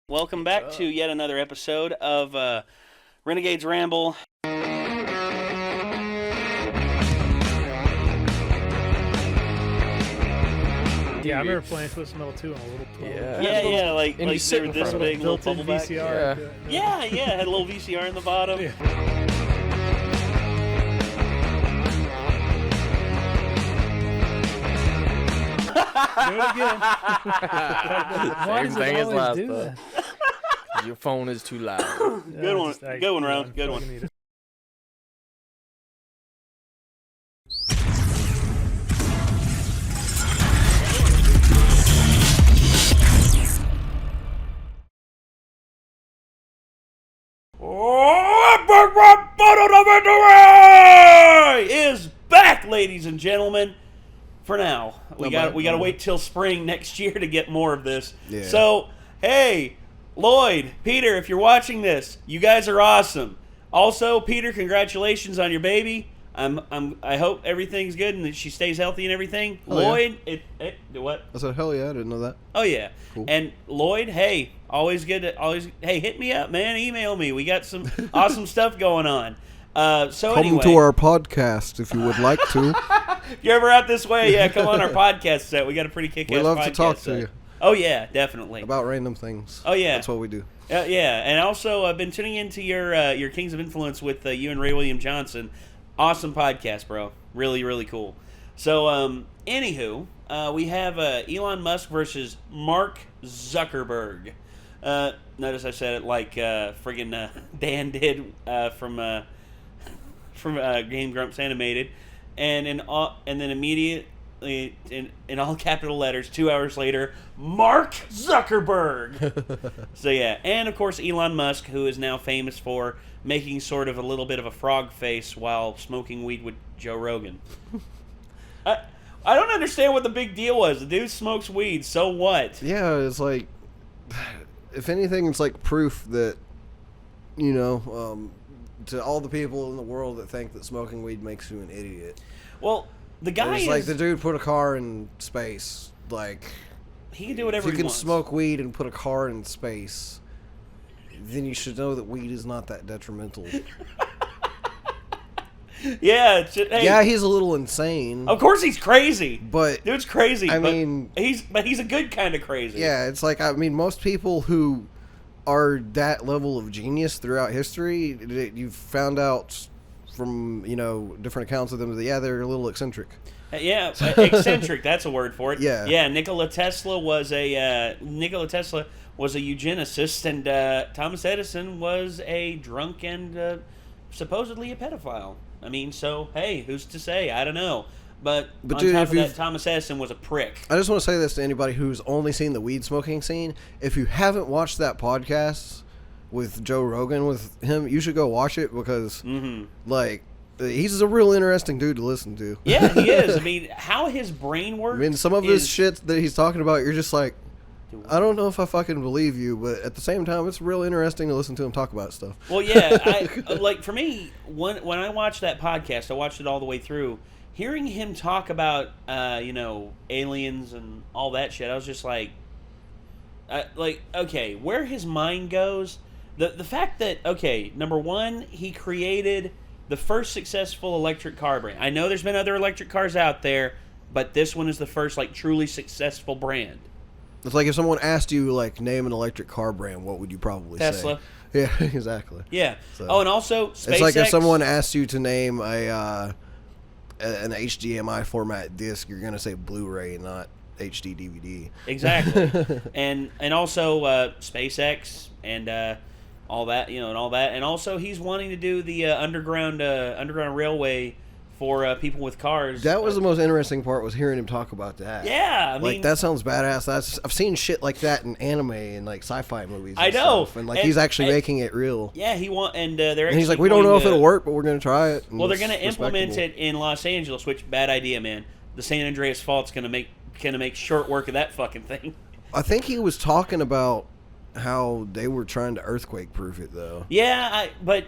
Welcome back to yet another episode of Renegades Ramble. Yeah, I remember playing Twisted Metal 2 on a little 12. Yeah, like they were this big, little built-in bubble back. VCR. Yeah, had a little VCR in the bottom. Yeah. Do it again. Why does it always do that? Your phone is too loud. Good one, Ron. Good one. Is back, ladies and gentlemen. For now, we got to wait till spring next year to get more of this. Yeah. So, hey, Lloyd, Peter, if you're watching this, you guys are awesome. Also, Peter, congratulations on your baby. I hope everything's good and that she stays healthy and everything. Oh, Lloyd, yeah. What? I said, hell yeah, I didn't know that. Oh yeah. Cool. And Lloyd, hey, hey, hit me up, man. Email me. We got some awesome stuff going on. Come to our podcast if you would like to. If you're ever out this way, yeah, come on our podcast set. We got a pretty kick-ass podcast. We love to talk set. to you. Oh yeah, definitely. About random things. Oh yeah. That's what we do. Yeah, and also I've been tuning into your Kings of Influence with you and Ray William Johnson. Awesome podcast, bro. Really, really cool. So, anywho, we have Elon Musk versus Mark Zuckerberg. Notice I said it like friggin' Dan did from Game Grumps Animated, and then immediately in all capital letters, 2 hours later, Mark Zuckerberg. So yeah, and of course Elon Musk, who is now famous for making sort of a little bit of a frog face while smoking weed with Joe Rogan. I don't understand what the big deal was. The dude smokes weed, so what? Yeah, it's like, if anything, it's like proof that, to all the people in the world that think that smoking weed makes you an idiot. Well, the guy is like the dude put a car in space. Like, he can do whatever if you he can wants. smoke weed and put a car in space, then you should know that weed is not that detrimental. Yeah, hey, yeah, he's a little insane. of course he's crazy, But dude's crazy. I but mean, he's a good kind of crazy. yeah, it's like, I mean, most people who are that level of genius throughout history, you've found out from, different accounts of them that, yeah, they're a little eccentric. Yeah, eccentric. That's a word for it. Yeah. Nikola Tesla was a eugenicist, and Thomas Edison was a drunk and supposedly a pedophile. I mean, so hey, who's to say? I don't know. But on dude, top of that, Thomas Edison was a prick. I just want to say this to anybody who's only seen the weed smoking scene. If you haven't watched that podcast with Joe Rogan with him, you should go watch it because, like, he's a real interesting dude to listen to. Yeah, he is. I mean, how his brain works. I mean, some of his shit that he's talking about, you're just like, I don't know if I fucking believe you, but at the same time, it's real interesting to listen to him talk about stuff. Well, yeah, like for me, when I watched that podcast, I watched it all the way through. Hearing him talk about, aliens and all that shit, I was just like, okay, where his mind goes. The fact that, okay, number one, he created the first successful electric car brand. I know there's been other electric cars out there, but this one is the first, truly successful brand. It's like if someone asked you, name an electric car brand, what would you probably say? Tesla. Yeah, exactly. Yeah. So, oh, and also SpaceX. It's like if someone asked you to name an HDMI format disc, you're going to say Blu-ray, not HD DVD. Exactly. and also SpaceX and all that, and also he's wanting to do the underground railway for people with cars. That was the most interesting part, was hearing him talk about that. Yeah, I mean, that sounds badass. I've seen shit like that in anime and sci-fi movies. I know, stuff, and he's actually making it real. Yeah, and he's like, we don't know if it'll work, but we're gonna try it. Well, they're gonna implement it in Los Angeles, which bad idea, man. The San Andreas Fault's gonna make short work of that fucking thing. I think he was talking about how they were trying to earthquake-proof it, though. Yeah, but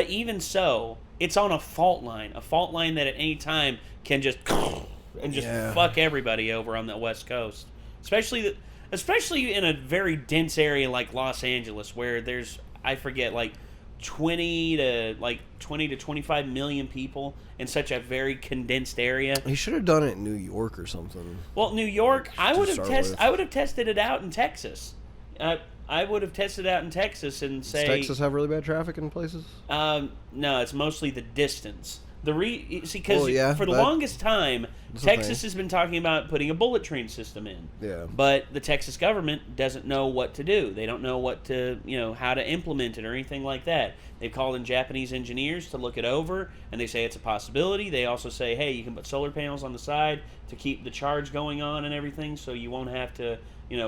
even so, it's on a fault line that at any time can just fuck everybody over on the West Coast. Especially especially in a very dense area like Los Angeles, where there's, I forget, like 20 to 25 million people in such a very condensed area. He should have done it in New York or something. Well, New York, I would have tested it out in Texas. I would have tested it out in Texas and say... Does Texas have really bad traffic in places? No, it's mostly the distance. For the longest time, Texas has been talking about putting a bullet train system in. Yeah. But the Texas government doesn't know what to do. They don't know how to implement it or anything like that. They've called in Japanese engineers to look it over, and they say it's a possibility. They also say, hey, you can put solar panels on the side to keep the charge going on and everything, so you won't have to,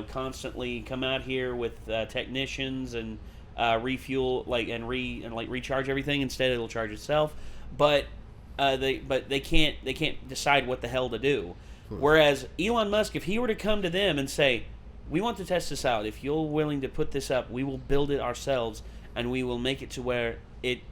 constantly come out here with technicians and refuel, recharge everything. Instead, it'll charge itself. But they can't decide what the hell to do. Whereas Elon Musk, if he were to come to them and say, we want to test this out, if you're willing to put this up, we will build it ourselves, and we will make it to where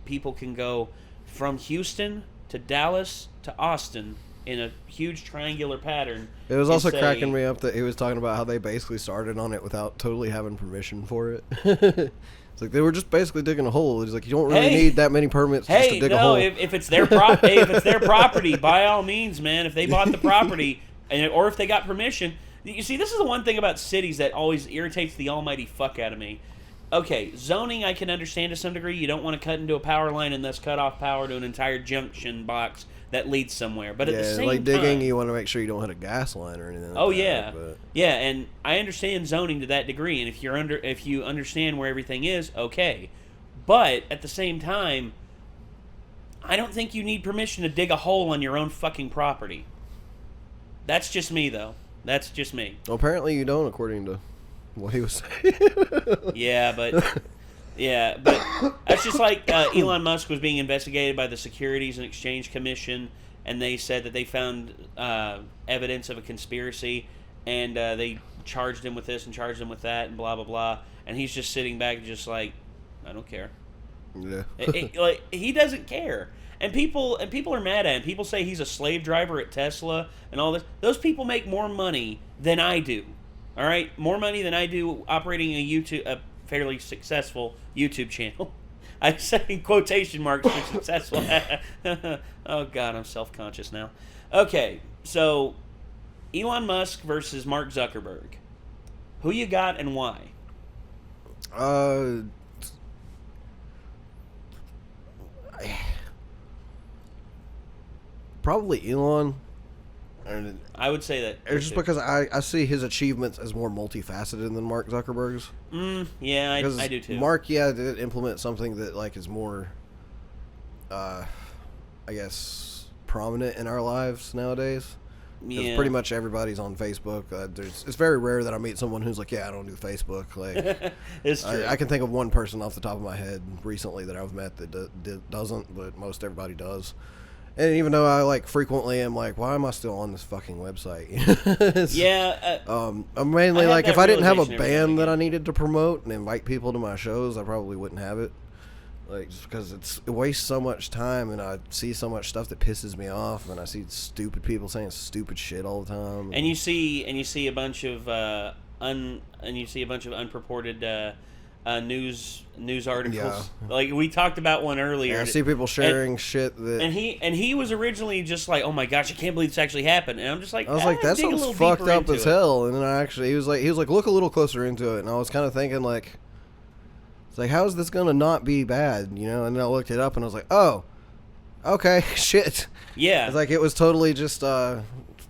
people can go from Houston to Dallas to Austin in a huge triangular pattern. It was also cracking me up that he was talking about how they basically started on it without totally having permission for it. It's like they were just basically digging a hole. It's like you don't really need that many permits just to dig a hole. If it's their if it's their property, by all means, man. If they bought the property, or if they got permission. You see, this is the one thing about cities that always irritates the almighty fuck out of me. Okay, zoning I can understand to some degree. You don't want to cut into a power line and thus cut off power to an entire junction box that leads somewhere. But at the same time, digging, you want to make sure you don't hit a gas line or anything. Yeah, and I understand zoning to that degree. And if you understand where everything is, okay. But at the same time, I don't think you need permission to dig a hole on your own fucking property. That's just me, though. That's just me. Well, apparently you don't, according to what he was saying. Yeah, but that's just like Elon Musk was being investigated by the Securities and Exchange Commission, and they said that they found evidence of a conspiracy, and they charged him with this and charged him with that, and blah blah blah, and he's just sitting back, just like, I don't care. Yeah. Like he doesn't care. And people are mad at him. People say he's a slave driver at Tesla and all this. Those people make more money than I do. All right, more money than I do operating a fairly successful YouTube channel. I'm saying quotation marks for successful. Oh God, I'm self-conscious now. Okay, so Elon Musk versus Mark Zuckerberg. Who you got and why? Probably Elon. I would say that. It's just because I see his achievements as more multifaceted than Mark Zuckerberg's. Yeah, I do too. Mark, did implement something that is more, I guess, prominent in our lives nowadays. Yeah. Pretty much everybody's on Facebook. It's very rare that I meet someone who's like, I don't do Facebook. Like, it's true. I can think of one person off the top of my head recently that I've met that doesn't, but most everybody does. And even though I frequently am like, why am I still on this fucking website? I'm mainly like, if I didn't have a band that I needed to promote and invite people to my shows, I probably wouldn't have it. Just because it wastes so much time, and I see so much stuff that pisses me off, and I see stupid people saying stupid shit all the time. And you see a bunch of unpurported news articles. Yeah. Like we talked about one earlier. I see people sharing shit that. And he was originally just like, oh my gosh, I can't believe this actually happened. And I'm just like, I was like, that sounds fucked up as hell. And then he was like, look a little closer into it. And I was kind of thinking like, it's like, how is this gonna not be bad? And then I looked it up and I was like, oh, okay, shit. Yeah. It's like it was totally just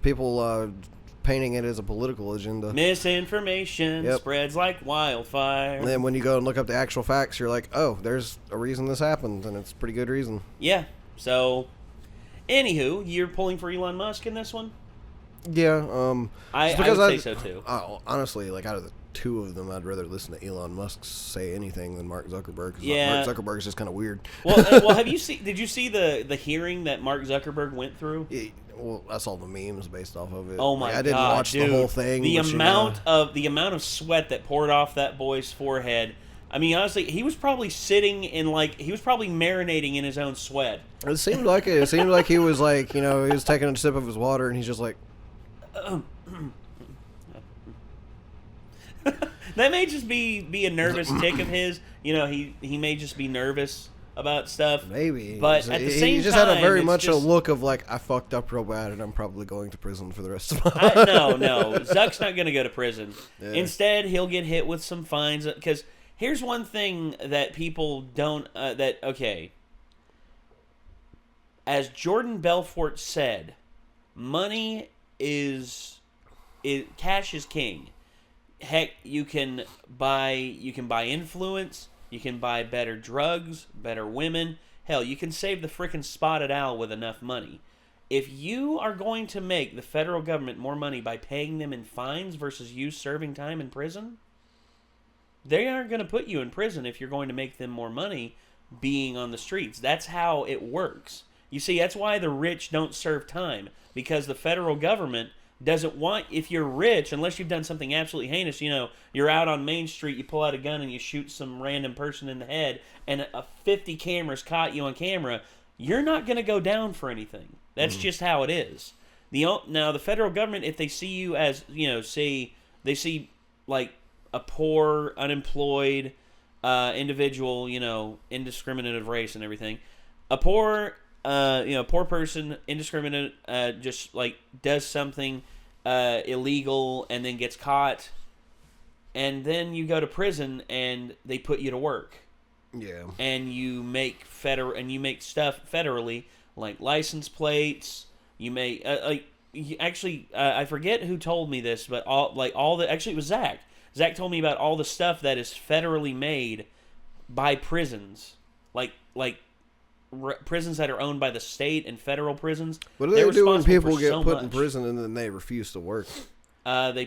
people painting it as a political agenda. Misinformation spreads like wildfire. And then when you go and look up the actual facts, you're like, oh, there's a reason this happened, and it's a pretty good reason. Yeah. So, anywho, you're pulling for Elon Musk in this one? Yeah. I would say so too. Honestly, out of the two of them, I'd rather listen to Elon Musk say anything than Mark Zuckerberg. Yeah. Mark Zuckerberg is just kind of weird. Well, did you see the hearing that Mark Zuckerberg went through? Yeah, well, I saw the memes based off of it. Oh my God, I didn't watch the whole thing. The amount of sweat that poured off that boy's forehead. I mean, honestly, he was probably sitting in he was probably marinating in his own sweat. It seemed like it. It seemed like he was he was taking a sip of his water and he's just like. That may just be a nervous tick of his. You know, he may just be nervous about stuff. Maybe. But at the same time, he just had a very much a look of like, I fucked up real bad and I'm probably going to prison for the rest of my life. No. Zuck's not going to go to prison. Yeah. Instead, he'll get hit with some fines. Because here's one thing that people don't... As Jordan Belfort said, money cash is king. Heck, you can buy influence, you can buy better drugs, better women. Hell, you can save the frickin' spotted owl with enough money. If you are going to make the federal government more money by paying them in fines versus you serving time in prison, they aren't going to put you in prison if you're going to make them more money being on the streets. That's how it works. You see, that's why the rich don't serve time, because the federal government doesn't want, if you're rich, unless you've done something absolutely heinous, you know, you're out on Main Street, you pull out a gun and you shoot some random person in the head, and 50 cameras caught you on camera, you're not going to go down for anything. That's just how it is. Now, the federal government, if they see you as, you know, say, they see, like, a poor, unemployed individual, you know, indiscriminate of race and everything, a poor person, indiscriminate, just like does something illegal and then gets caught, and then you go to prison and they put you to work. Yeah. And you make stuff federally, like license plates. You make I forget who told me this, but actually it was Zach. Zach told me about all the stuff that is federally made by prisons, like prisons that are owned by the state and federal prisons. What do they do when people get put in prison and then they refuse to work? They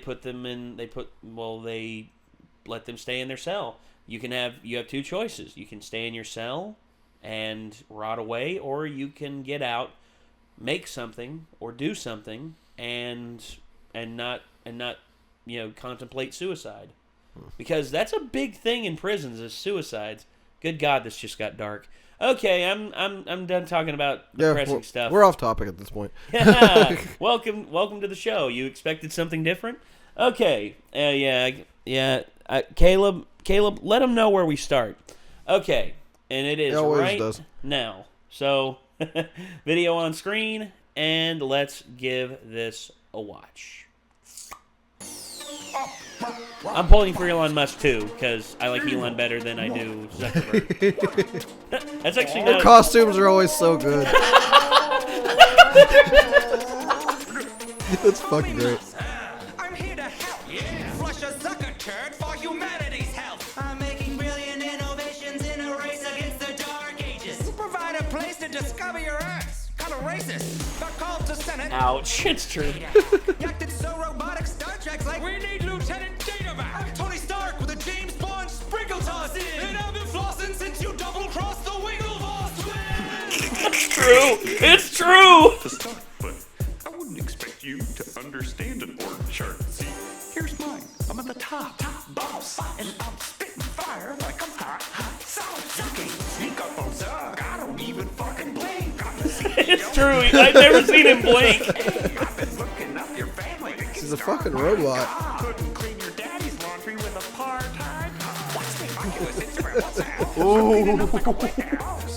let them stay in their cell. You have two choices. You can stay in your cell and rot away, or you can get out, make something or do something, and not contemplate suicide, because that's a big thing in prisons is suicides. Good God, this just got dark. Okay, I'm done talking about depressing stuff. We're off topic at this point. Yeah. Welcome to the show. You expected something different? Okay. Caleb, let them know where we start. Okay, and it is right now. So, video on screen, and let's give this a watch. I'm pulling for Elon Musk too, because I like Elon better than I do Zuckerberg. That's actually their costumes are always so good. That's fucking great. I'm here to help flush a Zucker turd for humanity's health. I'm making brilliant innovations in a race against the Dark Ages. Provide a place to discover your ass. Kind of racist. Got called to Senate. Ouch, it's true. Acted so robotic, Star Trek's like, we need Lieutenant Data back. I'm Tony Stark with a James Bond sprinkle toss in. And I've been flossing since you double-crossed the Wigglevoss twin. It's true. It's true. To start, but I wouldn't expect you to understand an org chart. See, here's mine. I'm at the top boss, and I'm spitting fire like I'm hot sucking. Sneak up on Zuck. I don't even fucking blink. It's true. I've never seen him blink. Hey, I've been looking up your family. He's a fucking robot. Couldn't clean your daddy's laundry with a part-time. Watch me Oculus Instagram WhatsApp. Ooh.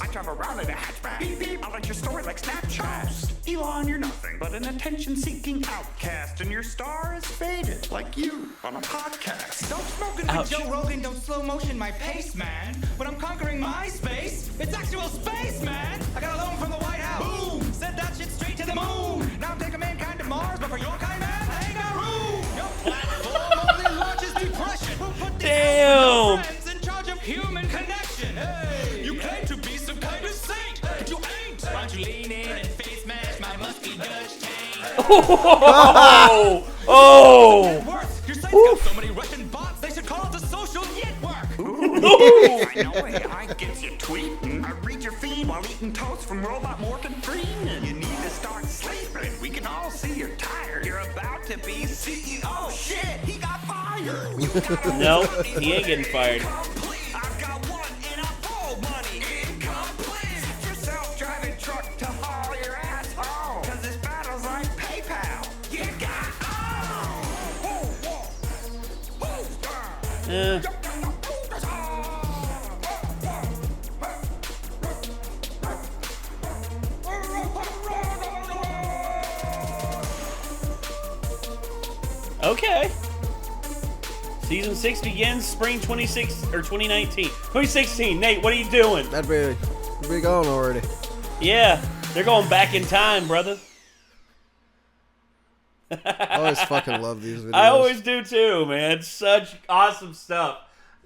I drive around in a hatchback. Beep beep. I like your story like Snapchat. Elon, you're nothing but an attention-seeking outcast, and your star is faded, like you on a podcast. Don't smoking with Joe Rogan, don't slow motion my pace, man. When I'm conquering my space, it's actual space, man. I got a loan from the White House. Boom! Sent that shit straight to the moon. Now I'm taking mankind to Mars, but for your kind, man, I ain't got room. Your platform only launches depression. Who put Damn. friends in charge of human connection? Hey, you claim to be some kind of saint, but you ain't. Why don't you lean in and face mash my musky Dutch tank? Oh! Your site's got so many Russian bots, they should call it the social network. I know AI gets you tweeting. I read your feed while eating toast from Robot Morgan Freeman. You need to start sleeping. We can all see you're tired. You're about to be CEO. Shit, he got fired. No, he ain't getting fired. I've got one and I pull money. Incomplete. Set your self-driving truck to haul your ass home. Cause this battle's like PayPal. You got Okay. Season 6 begins spring 2016. Nate, what are you doing? That'd be gone already. Yeah, they're going back in time, brother. I always fucking love these videos. I always do too, man. It's such awesome stuff.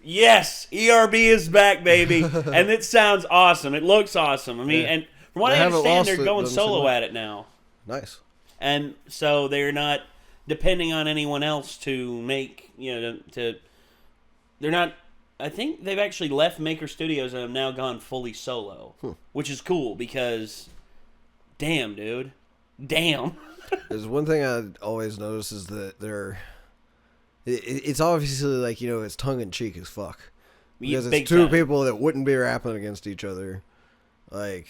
Yes, ERB is back, baby. And it sounds awesome. It looks awesome. I mean, and from what I understand, they're going solo at it now. Nice. And so they're not depending on anyone else to make, they're not, I think they've actually left Maker Studios and have now gone fully solo, which is cool because, damn, dude. Damn. There's one thing I always notice is that it's obviously like, it's tongue-in-cheek as fuck. Because it's two people that wouldn't be rapping against each other. Like,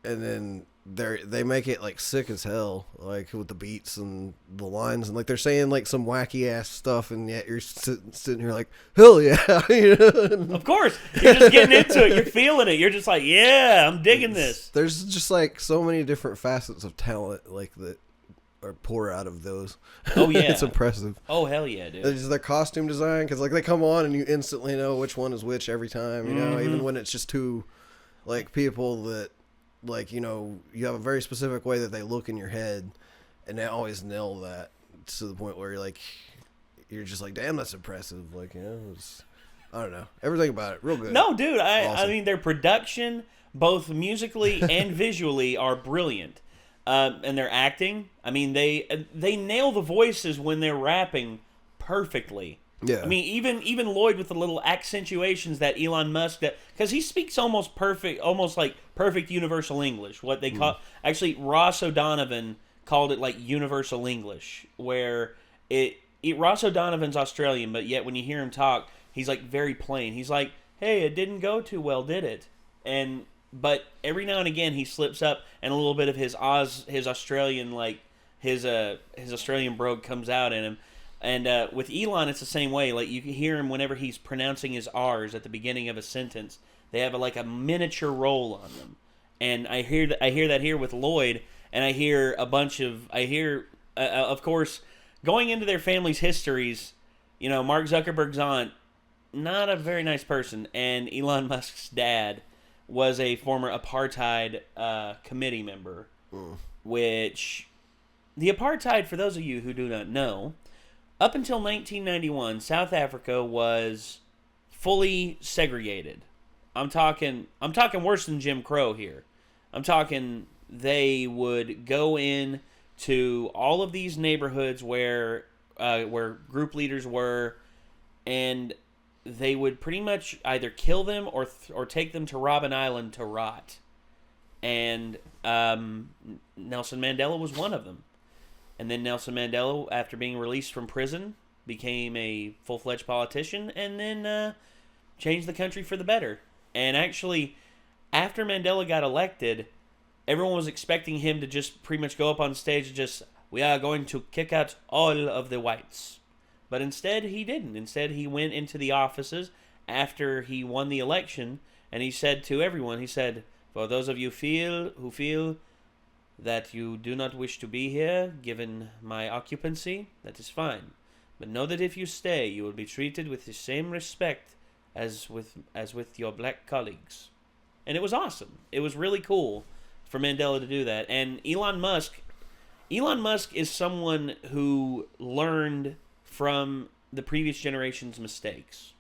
and then they make it like sick as hell, like with the beats and the lines, and like they're saying like some wacky ass stuff, and yet you're sitting here like, hell yeah. Of course, you're just getting into it, you're feeling it, you're just like, yeah, I'm digging this. There's just like so many different facets of talent like that are pour out of those. Oh yeah. It's impressive. Oh hell yeah, dude. It's their costume design, because like they come on and you instantly know which one is which every time, even when it's just two like people that like, you have a very specific way that they look in your head, and they always nail that to the point where you're just like, damn, that's impressive. Like, I don't know, everything about it real good. No, dude, I mean their production, both musically and visually, are brilliant. And their acting, I mean, they nail the voices when they're rapping perfectly. Yeah. I mean, even Lloyd with the little accentuations that Elon Musk, because he speaks almost like perfect universal English. What they call, actually, Ross O'Donovan called it like universal English, where Ross O'Donovan's Australian, but yet when you hear him talk, he's like very plain. He's like, hey, it didn't go too well, did it? But every now and again he slips up, and a little bit of his Australian, like his Australian brogue comes out in him. And with Elon, it's the same way. Like you can hear him whenever he's pronouncing his R's at the beginning of a sentence. They have like a miniature roll on them. And I hear that here with Lloyd, and I hear of course, going into their family's histories. Mark Zuckerberg's aunt, not a very nice person, and Elon Musk's dad was a former apartheid committee member, which the apartheid, for those of you who do not know, up until 1991, South Africa was fully segregated. I'm talking worse than Jim Crow here. I'm talking they would go in to all of these neighborhoods where group leaders were, and they would pretty much either kill them or take them to Robben Island to rot. And Nelson Mandela was one of them. And then Nelson Mandela, after being released from prison, became a full-fledged politician, and then changed the country for the better. And actually, after Mandela got elected, everyone was expecting him to just pretty much go up on stage and just, we are going to kick out all of the whites. But instead, he didn't. Instead, he went into the offices after he won the election, and he said to everyone, he said, for those of you who feel that you do not wish to be here, given my occupancy, that is fine. But know that if you stay, you will be treated with the same respect as with your black colleagues. And it was awesome. It was really cool for Mandela to do that. And Elon Musk is someone who learned from the previous generation's mistakes.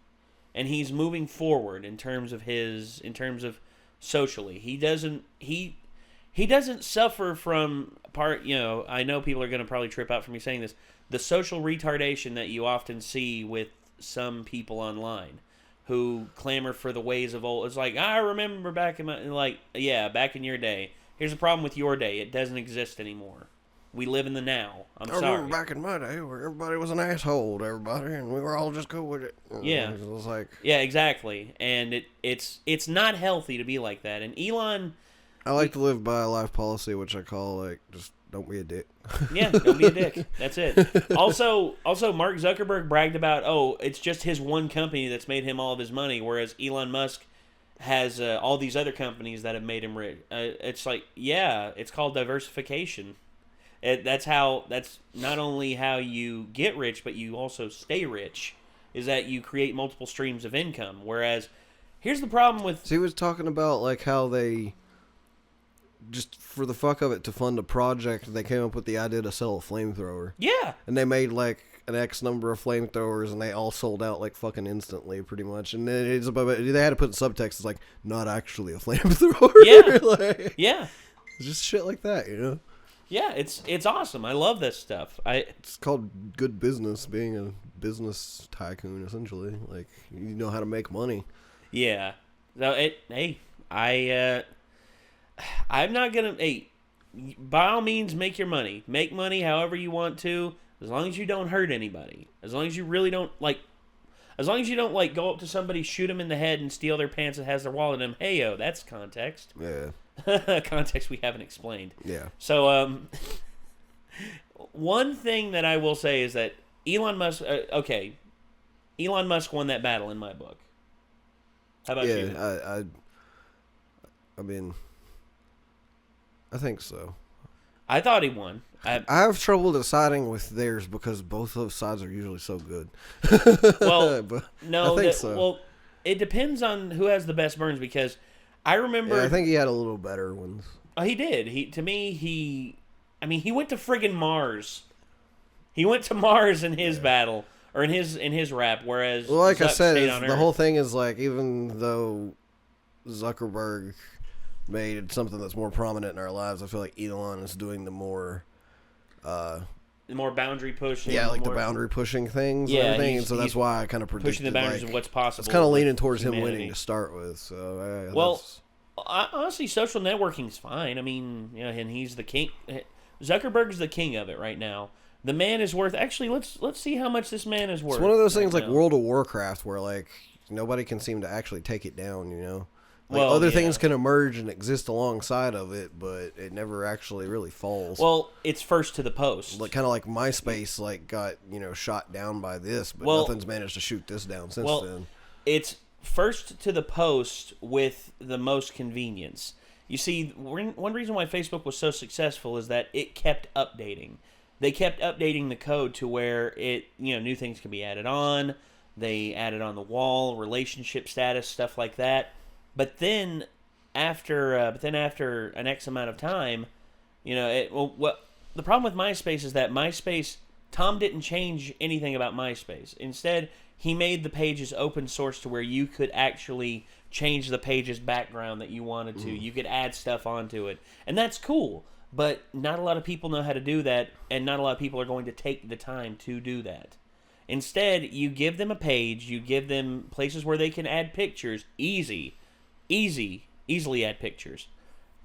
And he's moving forward in terms of socially. He doesn't suffer from I know people are going to probably trip out for me saying this, the social retardation that you often see with some people online who clamor for the ways of old. It's like, I remember back in back in your day. Here's the problem with your day. It doesn't exist anymore. We live in the now. I remember back in my day where everybody was an asshole to everybody, and we were all just cool with it. Yeah. It was like... Yeah, exactly. And it's not healthy to be like that. And Elon... I like to live by a life policy, which I call, like, just don't be a dick. Yeah, don't be a dick. That's it. Also, Mark Zuckerberg bragged about, it's just his one company that's made him all of his money, whereas Elon Musk has all these other companies that have made him rich. It's like, yeah, it's called diversification. That's not only how you get rich, but you also stay rich, is that you create multiple streams of income. Whereas, here's the problem with... So he was talking about, like, how they, just for the fuck of it, to fund a project, they came up with the idea to sell a flamethrower. Yeah. And they made, like, an X number of flamethrowers, and they all sold out, like, fucking instantly, pretty much. And then they had to put in subtext, it's like, not actually a flamethrower. Yeah. Like, yeah. just shit like that, you know? Yeah, it's awesome. I love this stuff. It's called good business, being a business tycoon, essentially. Like, you know how to make money. Yeah. So I'm not gonna. Hey, by all means, make your money. Make money however you want to, as long as you don't hurt anybody. As long as you really don't As long as you don't go up to somebody, shoot them in the head, and steal their pants that has their wallet in them. Hey-o, that's context. Yeah. Context we haven't explained. Yeah. So, one thing that I will say is that Elon Musk... Elon Musk won that battle in my book. How about you? Yeah, I mean, I think so. I thought he won. I have trouble deciding with theirs because both those sides are usually so good. Well, but no. I think so. Well, it depends on who has the best burns, because I remember... Yeah, I think he had a little better ones. Oh, he did. He went to friggin' Mars. He went to Mars in his battle, or in his rap, whereas well, like I said, stayed on the Earth. whole thing is like, even though Zuckerberg made something that's more prominent in our lives, I feel like Elon is doing the more... the more boundary pushing. Yeah, like the boundary pushing things and everything. And so that's why I kind of predicted, pushing the boundaries of what's possible. It's kind of leaning towards him humanity. winning to start with. So well, honestly, social networking's fine. I mean, and he's the king. Zuckerberg's the king of it right now. The man is worth... Actually, let's see how much this man is worth. It's one of those things right like now. World of Warcraft, where like nobody can seem to actually take it down. You know, like Well, other yeah. things can emerge and exist alongside of it, but it never actually really falls. Well, it's first to the post. Like kind of like MySpace, like got shot down by this, but Well- nothing's managed to shoot this down since Well, then. it's first to the post with the most convenience. You see, one reason why Facebook was so successful is that it kept updating. They kept updating the code to where new things can be added on. They added on the wall, relationship status, stuff like that. But then, after an X amount of time, the problem with MySpace is that Tom didn't change anything about MySpace. Instead, he made the pages open source to where you could actually change the page's background that you wanted to. You could add stuff onto it. And that's cool. But not a lot of people know how to do that, and not a lot of people are going to take the time to do that. Instead, you give them a page, you give them places where they can add pictures. Easily add pictures.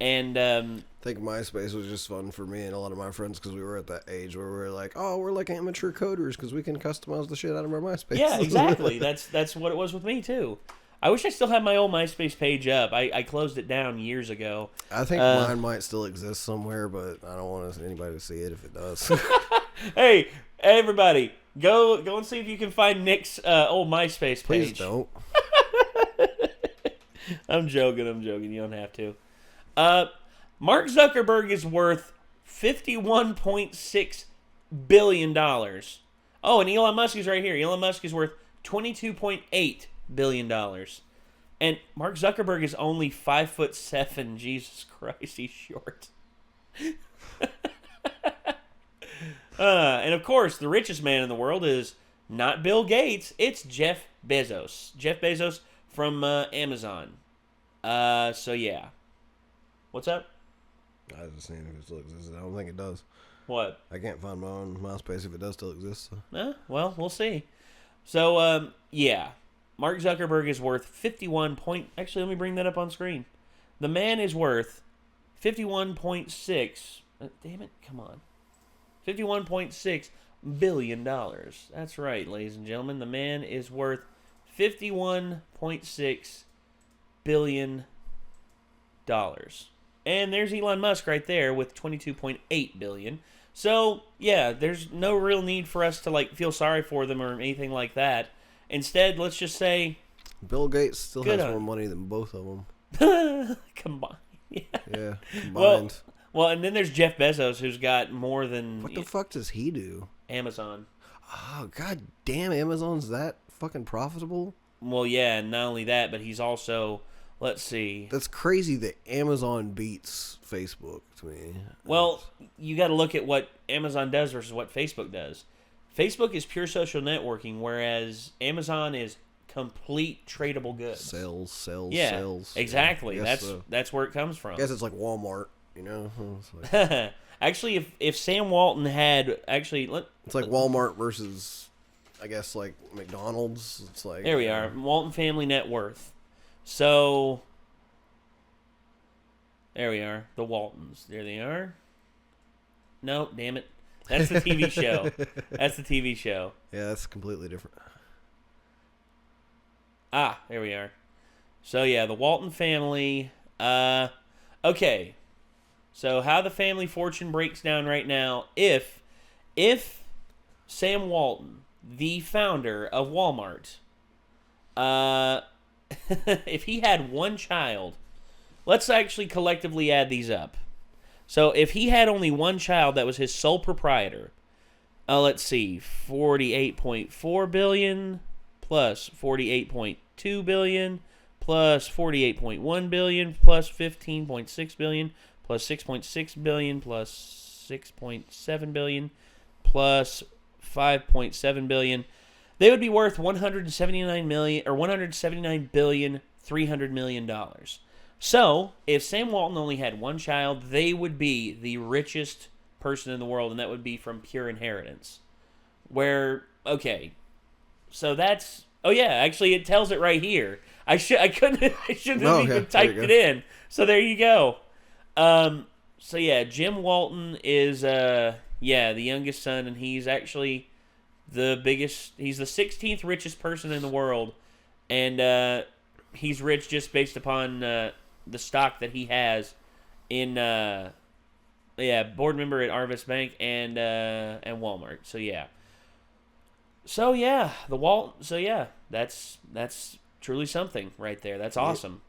And I think MySpace was just fun for me and a lot of my friends because we were at that age where we were like, oh, we're like amateur coders because we can customize the shit out of our MySpace. yeah, exactly. That's what it was with me too. I wish I still had my old MySpace page up. I closed it down years ago. I think mine might still exist somewhere, but I don't want anybody to see it if it does. Hey, everybody, go and see if you can find Nick's old MySpace page. Please don't. I'm joking. You don't have to. Mark Zuckerberg is worth $51.6 billion. Oh, and Elon Musk is right here. Elon Musk is worth $22.8 billion. And Mark Zuckerberg is only 5'7". Jesus Christ, he's short. And of course, the richest man in the world is not Bill Gates. It's Jeff Bezos. Jeff Bezos from Amazon. So yeah. What's up? I was just seeing if it still exists. I don't think it does. What? I can't find my own MySpace if it does still exist. So. Well, we'll see. So, yeah. Mark Zuckerberg is worth Actually, let me bring that up on screen. The man is worth 51.6... damn it, come on. $51.6 billion. That's right, ladies and gentlemen. The man is worth $51.6 billion. And there's Elon Musk right there with $22.8 billion. So, yeah, there's no real need for us to, like, feel sorry for them or anything like that. Instead, let's just say... Bill Gates still has on. more money than both of them. Combined. Yeah, combined. Well, and then there's Jeff Bezos, who's got more than... What the fuck does he do? Amazon. Oh, god damn, Amazon's that fucking profitable? Well, yeah, and not only that, but he's also... Let's see. That's crazy that Amazon beats Facebook to me. Well, you got to look at what Amazon does versus what Facebook does. Facebook is pure social networking, whereas Amazon is complete tradable goods. Sales, yeah, sales. Exactly. That's where it comes from. I guess it's like Walmart, you know? It's like, actually, if Sam Walton had actually... it's like Walmart versus, I guess, like McDonald's. It's like... There we are. Walton Family Net Worth. So, there we are. The Waltons. There they are. No, damn it. That's the TV show. That's the TV show. Yeah, that's completely different. Ah, there we are. So, yeah, the Walton family. Okay. So, how the family fortune breaks down right now. If Sam Walton, the founder of Walmart, if he had one child, let's actually collectively add these up. So if he had only one child that was his sole proprietor, let's see, 48.4 billion plus 48.2 billion plus 48.1 billion plus 15.6 billion plus 6.6 billion plus 6.7 billion plus 5.7 billion. They would be worth $179 billion, $300 million. So, if Sam Walton only had one child, they would be the richest person in the world, and that would be from pure inheritance. Okay, so that's... Oh yeah, actually, it tells it right here. I shouldn't have even typed it in. So there you go. So yeah, Jim Walton is the youngest son, and he's actually the biggest. He's the 16th richest person in the world, and he's rich just based upon the stock that he has in board member at Arvis Bank and Walmart. So yeah. That's truly something right there. That's awesome.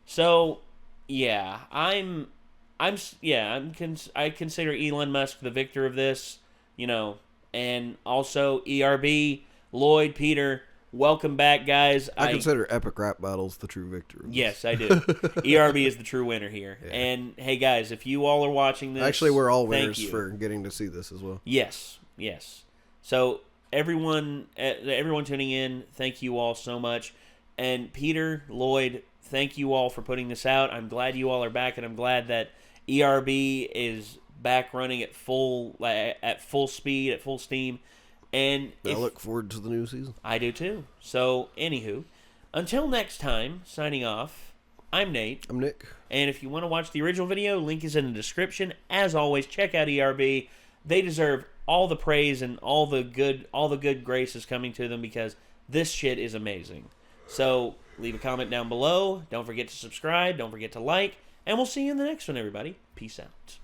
So yeah, I consider Elon Musk the victor of this, and also ERB, Lloyd, Peter, welcome back, guys. I consider Epic Rap Battles the true victor. Yes, I do. ERB is the true winner here. Yeah. And hey, guys, if you all are watching this, actually, we're all winners for getting to see this as well. Yes. So everyone tuning in, thank you all so much. And Peter, Lloyd, thank you all for putting this out. I'm glad you all are back, and I'm glad that ERB is back running at full speed, at full steam. And I look forward to the new season. I do too. So, anywho, until next time, signing off, I'm Nate. I'm Nick. And if you want to watch the original video, link is in the description. As always, check out ERB. They deserve all the praise and all the good graces coming to them, because this shit is amazing. So, leave a comment down below. Don't forget to subscribe. Don't forget to like. And we'll see you in the next one, everybody. Peace out.